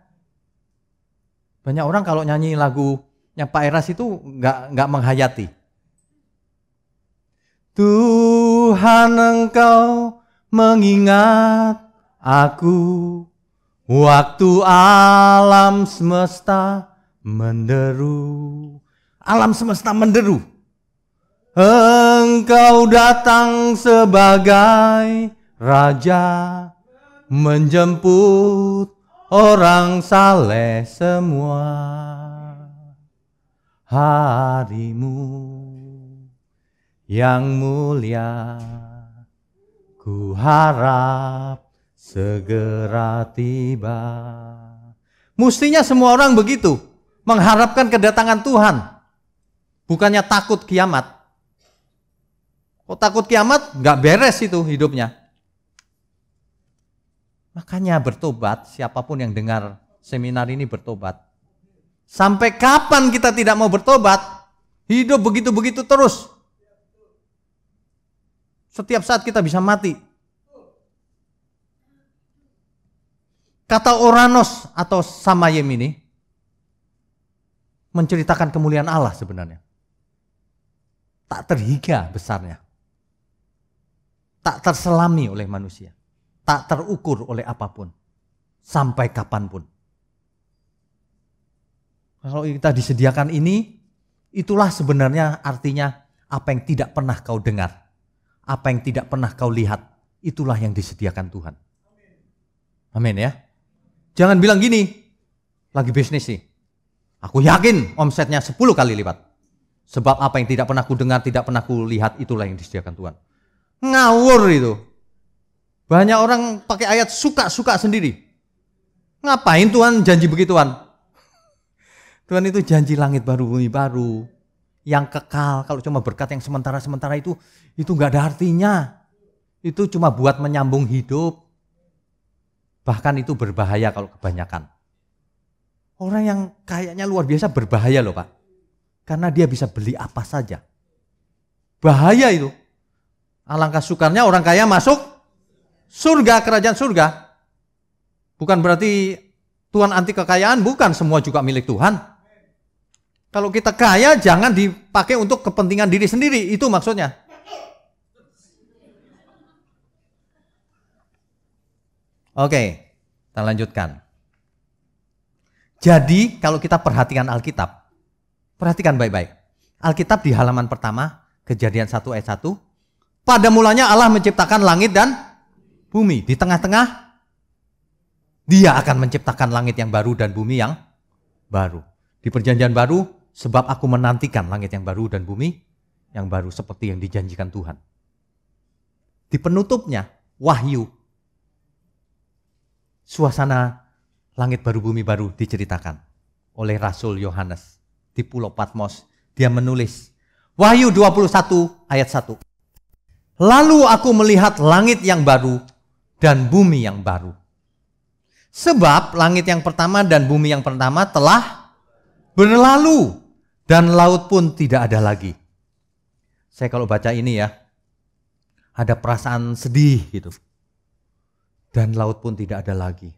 Banyak orang kalau nyanyi lagunya Pak Eras itu nggak menghayati. Tuhan Engkau mengingat aku waktu alam semesta menderu. Alam semesta menderu. Engkau datang sebagai raja menjemput orang saleh semua. Harimu yang mulia, ku harap segera tiba. Mestinya semua orang begitu, mengharapkan kedatangan Tuhan. Bukannya takut kiamat. Kok takut kiamat? Gak beres itu hidupnya. Makanya bertobat, siapapun yang dengar seminar ini bertobat. Sampai kapan kita tidak mau bertobat? Hidup begitu-begitu terus. Setiap saat kita bisa mati. Kata Oranos atau Samayem ini menceritakan kemuliaan Allah sebenarnya. Tak terhingga besarnya. Tak terselami oleh manusia. Tak terukur oleh apapun. Sampai kapanpun. Kalau kita disediakan ini, itulah sebenarnya artinya apa yang tidak pernah kau dengar. Apa yang tidak pernah kau lihat, itulah yang disediakan Tuhan. Amin ya. Jangan bilang gini, lagi bisnis sih. Aku yakin omsetnya 10 kali lipat. Sebab apa yang tidak pernah ku dengar, tidak pernah ku lihat, itulah yang disediakan Tuhan. Ngawur itu. Banyak orang pakai ayat suka-suka sendiri. Ngapain Tuhan janji begituan? Tuhan itu janji langit baru, bumi baru. Yang kekal, kalau cuma berkat yang sementara-sementara itu gak ada artinya. Itu cuma buat menyambung hidup. Bahkan itu berbahaya kalau kebanyakan. Orang yang kayaknya luar biasa berbahaya loh Pak. Karena dia bisa beli apa saja. Bahaya itu. Alangkah sukarnya orang kaya masuk surga, kerajaan surga. Bukan berarti Tuhan anti kekayaan, bukan, semua juga milik Tuhan. Kalau kita kaya jangan dipakai untuk kepentingan diri sendiri, itu maksudnya. Oke, kita lanjutkan. Jadi kalau kita perhatikan Alkitab, perhatikan baik-baik. Alkitab di halaman pertama, Kejadian 1 ayat 1. Pada mulanya Allah menciptakan langit dan bumi. Di tengah-tengah, Dia akan menciptakan langit yang baru dan bumi yang baru. Di perjanjian baru, sebab aku menantikan langit yang baru dan bumi yang baru seperti yang dijanjikan Tuhan. Di penutupnya, Wahyu, suasana langit baru bumi baru diceritakan oleh Rasul Yohanes di Pulau Patmos. Dia menulis, Wahyu 21 ayat 1. Lalu aku melihat langit yang baru dan bumi yang baru. Sebab langit yang pertama dan bumi yang pertama telah berlalu dan laut pun tidak ada lagi. Saya kalau baca ini ya, ada perasaan sedih gitu. Dan laut pun tidak ada lagi.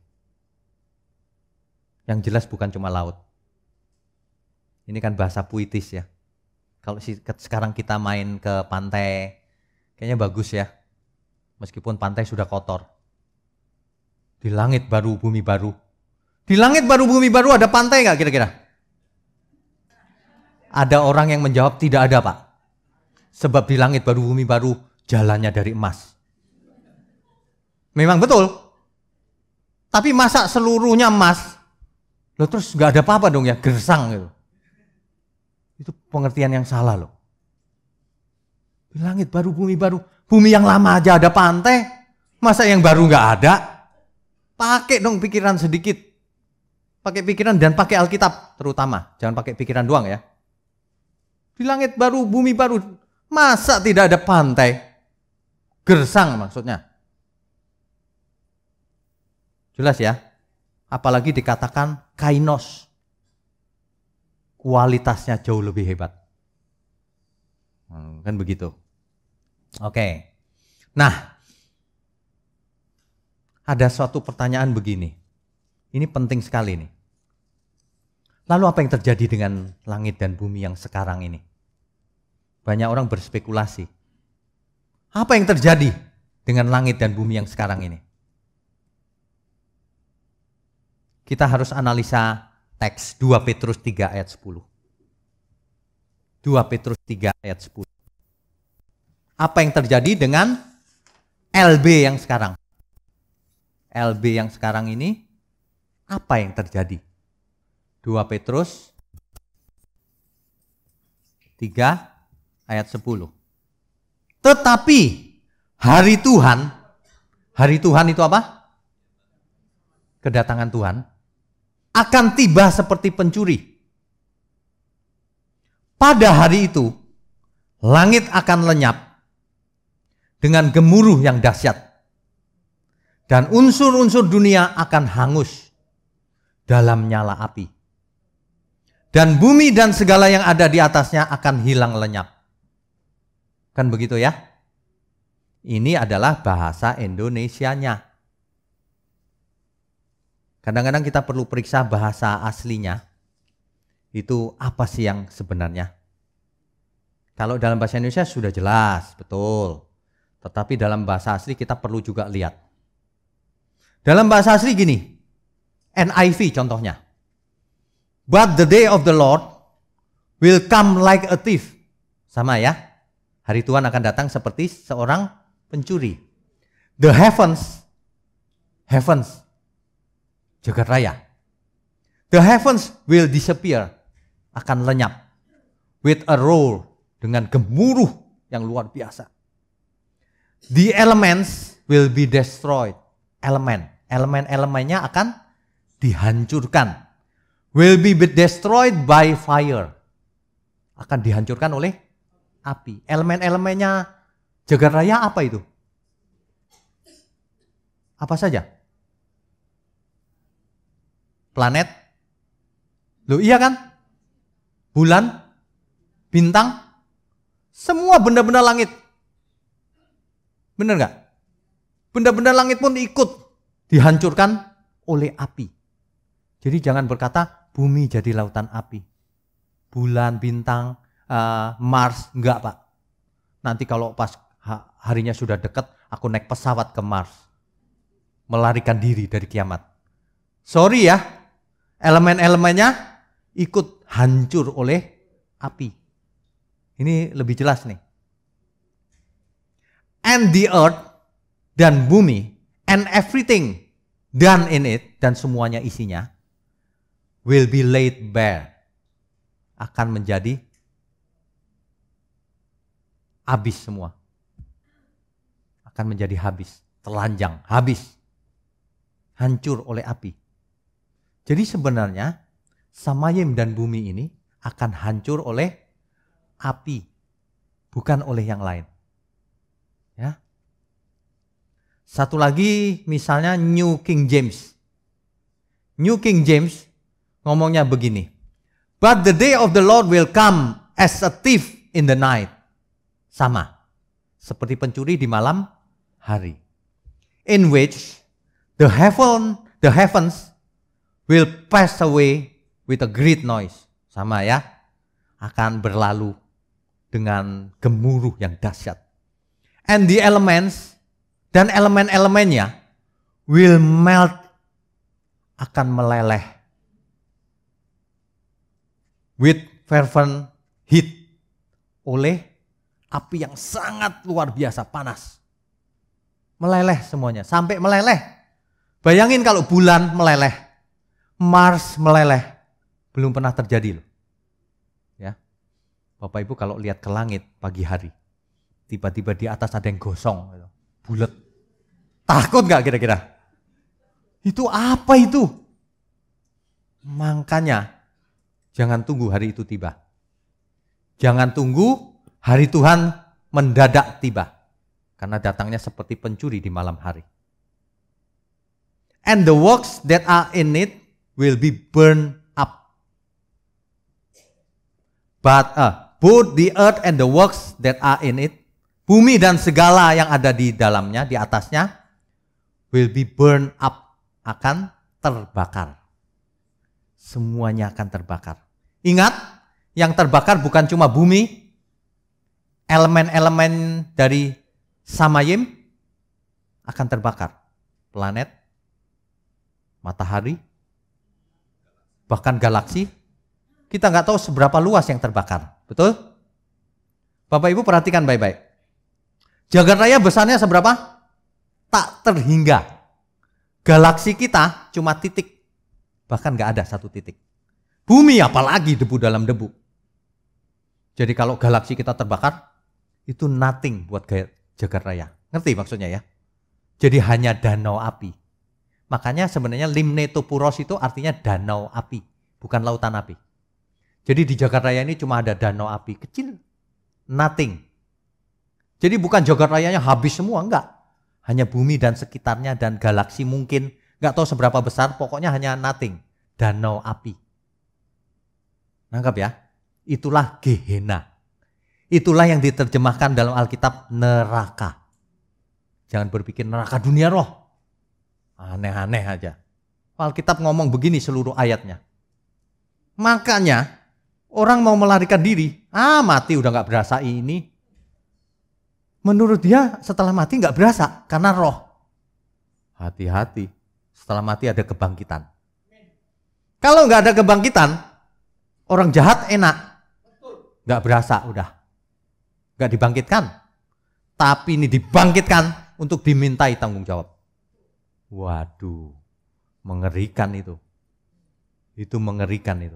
Yang jelas bukan cuma laut. Ini kan bahasa puitis ya. Kalau sekarang kita main ke pantai, kayaknya bagus ya. Meskipun pantai sudah kotor. Di langit baru, bumi baru. Di langit baru, bumi baru ada pantai nggak kira-kira? Ada orang yang menjawab tidak ada Pak. Sebab di langit baru, bumi baru jalannya dari emas. Memang betul. Tapi masa seluruhnya emas? Loh terus nggak ada apa-apa dong ya, gersang gitu. Itu pengertian yang salah loh. Di langit baru, bumi baru. Bumi yang lama aja ada pantai. Masa yang baru nggak ada? Pakai dong pikiran sedikit. Pakai pikiran dan pakai Alkitab terutama. Jangan pakai pikiran doang ya. Di langit baru, bumi baru. Masa tidak ada pantai? Gersang maksudnya. Jelas ya. Apalagi dikatakan kainos. Kualitasnya jauh lebih hebat. Kan begitu. Oke. Nah, ada suatu pertanyaan begini. Ini penting sekali nih. Lalu apa yang terjadi dengan langit dan bumi yang sekarang ini? Banyak orang berspekulasi. Apa yang terjadi dengan langit dan bumi yang sekarang ini? Kita harus analisa teks 2 Petrus 3 ayat 10. 2 Petrus 3 ayat 10. Apa yang terjadi dengan LB yang sekarang? LB yang sekarang ini, apa yang terjadi? 2 Petrus 3 ayat 10. Tetapi hari Tuhan itu apa? Kedatangan Tuhan akan tiba seperti pencuri. Pada hari itu, langit akan lenyap dengan gemuruh yang dahsyat. Dan unsur-unsur dunia akan hangus dalam nyala api. Dan bumi dan segala yang ada di atasnya akan hilang lenyap. Kan begitu ya? Ini adalah bahasa Indonesianya. Kadang-kadang kita perlu periksa bahasa aslinya. Itu apa sih yang sebenarnya? Kalau dalam bahasa Indonesia sudah jelas, betul. Tetapi dalam bahasa asli kita perlu juga lihat. Dalam bahasa asli gini, NIV contohnya. But the day of the Lord will come like a thief. Sama ya. Hari Tuhan akan datang seperti seorang pencuri. The heavens, jagat raya. The heavens will disappear, akan lenyap. With a roar, dengan gemuruh yang luar biasa. The elements will be destroyed. Elemen-elemennya akan dihancurkan. Will be destroyed by fire. Akan dihancurkan oleh api. Elemen-elemennya jagat raya apa itu? Apa saja? Planet? Loh iya kan? Bulan? Bintang? Semua benda-benda langit. Benar nggak? Benda-benda langit pun ikut dihancurkan oleh api. Jadi jangan berkata bumi jadi lautan api. Bulan, bintang, Mars, enggak Pak. Nanti kalau pas harinya sudah dekat, aku naik pesawat ke Mars. Melarikan diri dari kiamat. Sorry ya, elemen-elemennya ikut hancur oleh api. Ini lebih jelas nih. And the earth, dan bumi, and everything done in it, dan semuanya isinya, will be laid bare. Akan menjadi habis semua. Akan menjadi habis, telanjang, habis. Hancur oleh api. Jadi sebenarnya Samayim dan bumi ini akan hancur oleh api, bukan oleh yang lain. Ya. Satu lagi misalnya New King James. New King James ngomongnya begini. But the day of the Lord will come as a thief in the night. Sama. Seperti pencuri di malam hari. In which the heavens will pass away with a great noise. Sama ya. Akan berlalu dengan gemuruh yang dahsyat. And the elements, dan elemen-elemennya will melt, akan meleleh with fervent heat, oleh api yang sangat luar biasa panas. Meleleh semuanya, sampai meleleh. Bayangin kalau bulan meleleh, Mars meleleh, belum pernah terjadi loh. Ya, Bapak Ibu kalau lihat ke langit pagi hari, tiba-tiba di atas ada yang gosong, bulat. Takut gak kira-kira? Itu apa itu? Makanya jangan tunggu hari itu tiba. Jangan tunggu hari Tuhan mendadak tiba. Karena datangnya seperti pencuri di malam hari. And the works that are in it will be burned up. But both the earth and the works that are in it, bumi dan segala yang ada di dalamnya, di atasnya, will be burned up, akan terbakar. semuanya akan terbakar. Ingat, yang terbakar bukan cuma bumi, elemen-elemen dari Samayim akan terbakar. Planet, matahari, bahkan galaksi. Kita nggak tahu seberapa luas yang terbakar. Betul? Bapak Ibu perhatikan baik-baik. Jagat raya besarnya seberapa? Tak terhingga. Galaksi kita cuma titik. Bahkan nggak ada satu titik. Bumi apalagi debu dalam debu. Jadi kalau galaksi kita terbakar, itu nothing buat jagat raya. Ngerti maksudnya ya? Jadi hanya danau api. Makanya sebenarnya Limnetopuros itu artinya danau api, bukan lautan api. Jadi di jagat raya ini cuma ada danau api kecil, nothing. Jadi bukan jagat rayanya habis semua, enggak. Hanya bumi dan sekitarnya dan galaksi mungkin, enggak tahu seberapa besar, pokoknya hanya nothing, danau api. Nangkap ya? Itulah Gehenna. Itulah yang diterjemahkan dalam Alkitab neraka. Jangan berpikir neraka dunia roh. Aneh-aneh aja. Alkitab ngomong begini seluruh ayatnya. Makanya orang mau melarikan diri, mati udah gak berasa ini. Menurut dia setelah mati gak berasa karena roh. Hati-hati, setelah mati ada kebangkitan. Kalau gak ada kebangkitan, orang jahat enak. Gak berasa udah. Gak dibangkitkan. Tapi ini dibangkitkan untuk dimintai tanggung jawab. Waduh, mengerikan itu. Itu mengerikan itu.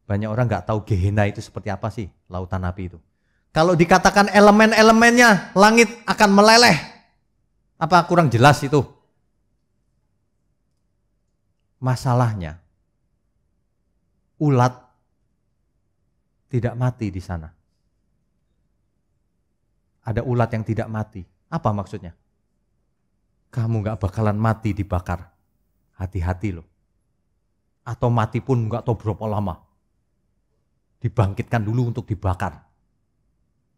Banyak orang nggak tahu Gehenna itu seperti apa sih, lautan api itu. Kalau dikatakan elemen-elemennya, langit akan meleleh. Apa kurang jelas itu? Masalahnya, ulat tidak mati di sana. Ada ulat yang tidak mati. Apa maksudnya? Kamu gak bakalan mati dibakar. Hati-hati loh. Atau mati pun gak tahu berapa lama. Dibangkitkan dulu untuk dibakar.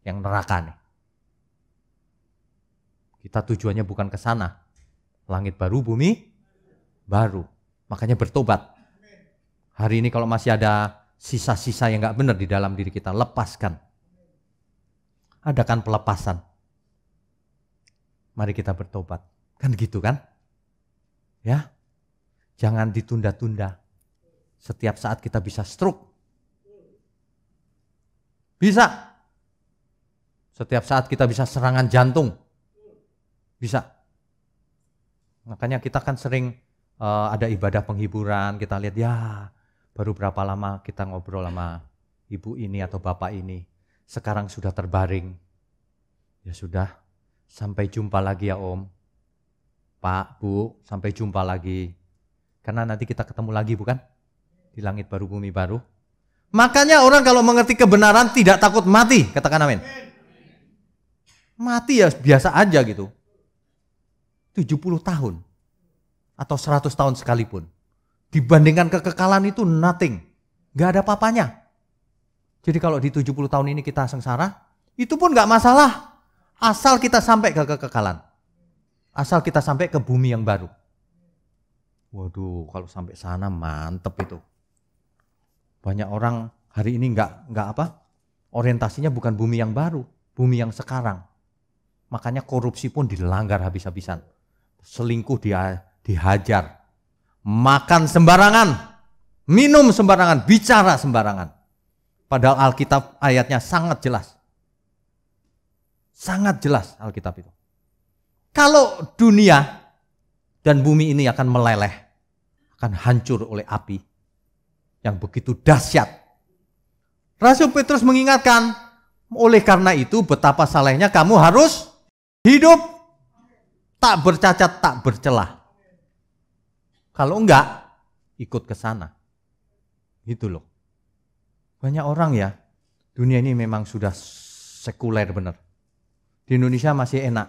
Yang neraka nih. Kita tujuannya bukan ke sana. Langit baru, bumi baru. Makanya bertobat. Hari ini kalau masih ada sisa-sisa yang gak benar di dalam diri kita, lepaskan. Adakan pelepasan. Mari kita bertobat. Kan gitu kan? Ya. Jangan ditunda-tunda. Setiap saat kita bisa stroke. Bisa. Setiap saat kita bisa serangan jantung. Bisa. Makanya kita kan sering ada ibadah penghiburan. Kita lihat ya baru berapa lama kita ngobrol sama ibu ini atau bapak ini. Sekarang sudah terbaring. Ya sudah. Sampai jumpa lagi ya Om. Pak, Bu, sampai jumpa lagi. Karena nanti kita ketemu lagi bukan? Di langit baru, bumi baru. Makanya orang kalau mengerti kebenaran tidak takut mati. Katakan amin. Mati ya biasa aja gitu. 70 tahun. Atau 100 tahun sekalipun. Dibandingkan kekekalan itu nothing. Gak ada papanya. Jadi kalau di 70 tahun ini kita sengsara, itu pun gak masalah. Asal kita sampai ke kekekalan. Asal kita sampai ke bumi yang baru. Waduh, kalau sampai sana mantep itu. Banyak orang hari ini nggak apa? Orientasinya bukan bumi yang baru, bumi yang sekarang. Makanya korupsi pun dilanggar habis-habisan. Selingkuh dihajar. Makan sembarangan, minum sembarangan, bicara sembarangan. Padahal Alkitab ayatnya sangat jelas. Sangat jelas Alkitab itu. Kalau dunia dan bumi ini akan meleleh, akan hancur oleh api yang begitu dahsyat. Rasul Petrus mengingatkan, oleh karena itu betapa salehnya kamu harus hidup tak bercacat, tak bercelah. Kalau enggak, ikut ke sana. Gitu loh. Banyak orang ya, dunia ini memang sudah sekuler benar. Di Indonesia masih enak,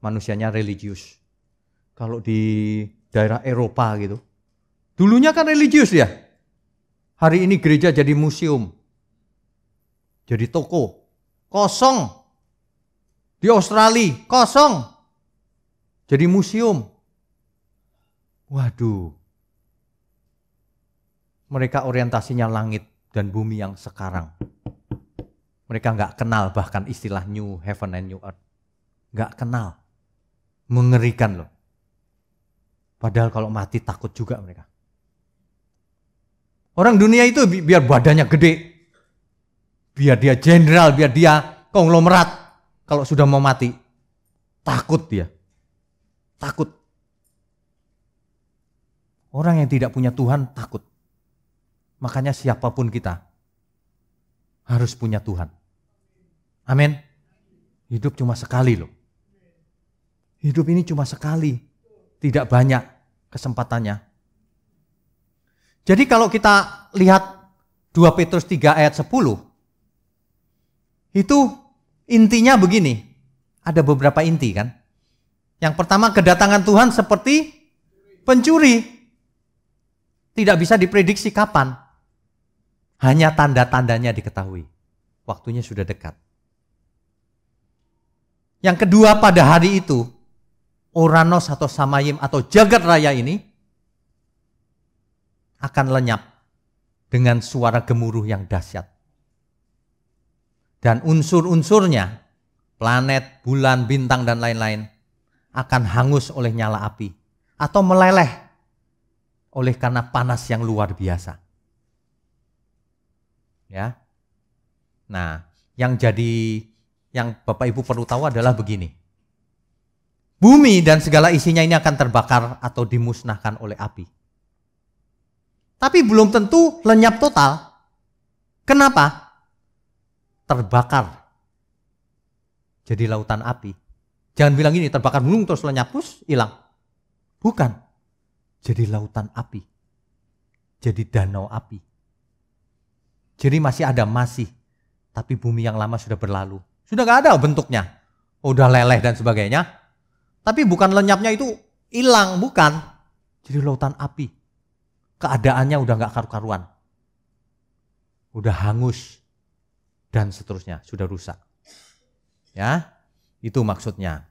manusianya religius. Kalau di daerah Eropa gitu, dulunya kan religius ya. Hari ini gereja jadi museum, jadi toko, kosong. Di Australia, kosong. Jadi museum. Waduh. Mereka orientasinya langit dan bumi yang sekarang. Mereka nggak kenal bahkan istilah new heaven and new earth. Nggak kenal. Mengerikan loh. Padahal kalau mati takut juga mereka. Orang dunia itu biar badannya gede. Biar dia jenderal, biar dia konglomerat. Kalau sudah mau mati, takut dia. Takut. Orang yang tidak punya Tuhan takut. Makanya siapapun kita harus punya Tuhan. Amin. Hidup cuma sekali loh. Hidup ini cuma sekali. Tidak banyak kesempatannya. Jadi kalau kita lihat 2 Petrus 3 ayat 10. Itu intinya begini. Ada beberapa inti kan. Yang pertama, kedatangan Tuhan seperti pencuri. Tidak bisa diprediksi kapan. Hanya tanda-tandanya diketahui. Waktunya sudah dekat. Yang kedua, pada hari itu, Oranos atau Samayim atau jagat raya ini akan lenyap dengan suara gemuruh yang dahsyat. Dan unsur-unsurnya, planet, bulan, bintang, dan lain-lain, akan hangus oleh nyala api. Atau meleleh oleh karena panas yang luar biasa. Ya. Nah, yang Bapak Ibu perlu tahu adalah begini. Bumi dan segala isinya ini akan terbakar atau dimusnahkan oleh api. Tapi belum tentu lenyap total. Kenapa? Terbakar. Jadi lautan api. Jangan bilang ini terbakar gunung terus lenyap terus hilang. Bukan. Jadi lautan api. Jadi danau api. Jadi masih ada tapi bumi yang lama sudah berlalu. Sudah gak ada bentuknya. Udah leleh dan sebagainya. Tapi bukan lenyapnya itu hilang, bukan. Jadi lautan api. Keadaannya udah gak karu-karuan. Udah hangus. Dan seterusnya, sudah rusak. Ya, itu maksudnya.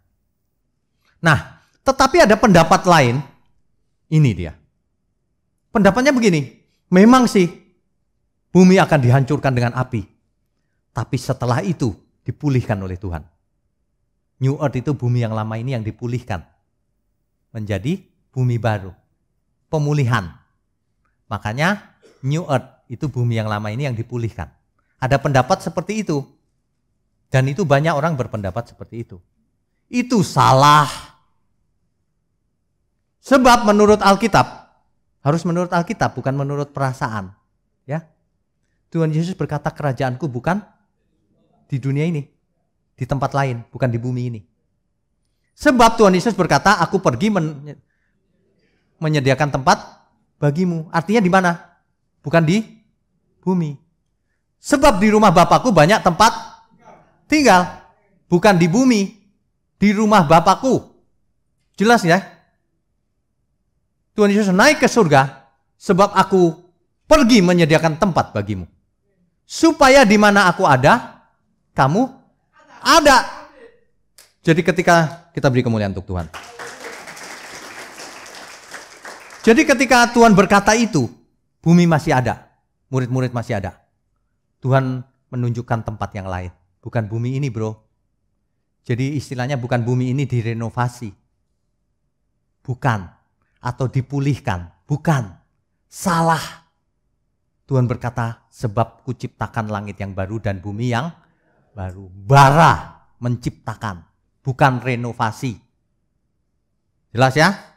Nah, tetapi ada pendapat lain. Ini dia. Pendapatnya begini. Memang sih, bumi akan dihancurkan dengan api. Tapi setelah itu dipulihkan oleh Tuhan. New Earth itu bumi yang lama ini yang dipulihkan. Menjadi bumi baru. Pemulihan. Makanya New Earth itu bumi yang lama ini yang dipulihkan. Ada pendapat seperti itu. Dan itu banyak orang berpendapat seperti itu. Itu salah. Sebab menurut Alkitab, harus menurut Alkitab bukan menurut perasaan. Ya. Tuhan Yesus berkata kerajaanku bukan di dunia ini, di tempat lain, bukan di bumi ini. Sebab Tuhan Yesus berkata, aku pergi menyediakan tempat bagimu. Artinya di mana? Bukan di bumi. Sebab di rumah Bapakku banyak tempat tinggal. Bukan di bumi, di rumah Bapakku. Jelas ya? Tuhan Yesus naik ke surga, sebab aku pergi menyediakan tempat bagimu. Supaya di mana aku ada, kamu ada. Jadi ketika kita beri kemuliaan untuk Tuhan. Jadi ketika Tuhan berkata itu, bumi masih ada, murid-murid masih ada. Tuhan menunjukkan tempat yang lain, bukan bumi ini, bro. Jadi istilahnya bukan bumi ini direnovasi. Bukan. Atau dipulihkan. Bukan. Salah. Tuhan berkata, sebab kuciptakan langit yang baru dan bumi yang baru. Bara menciptakan, bukan renovasi. Jelas ya?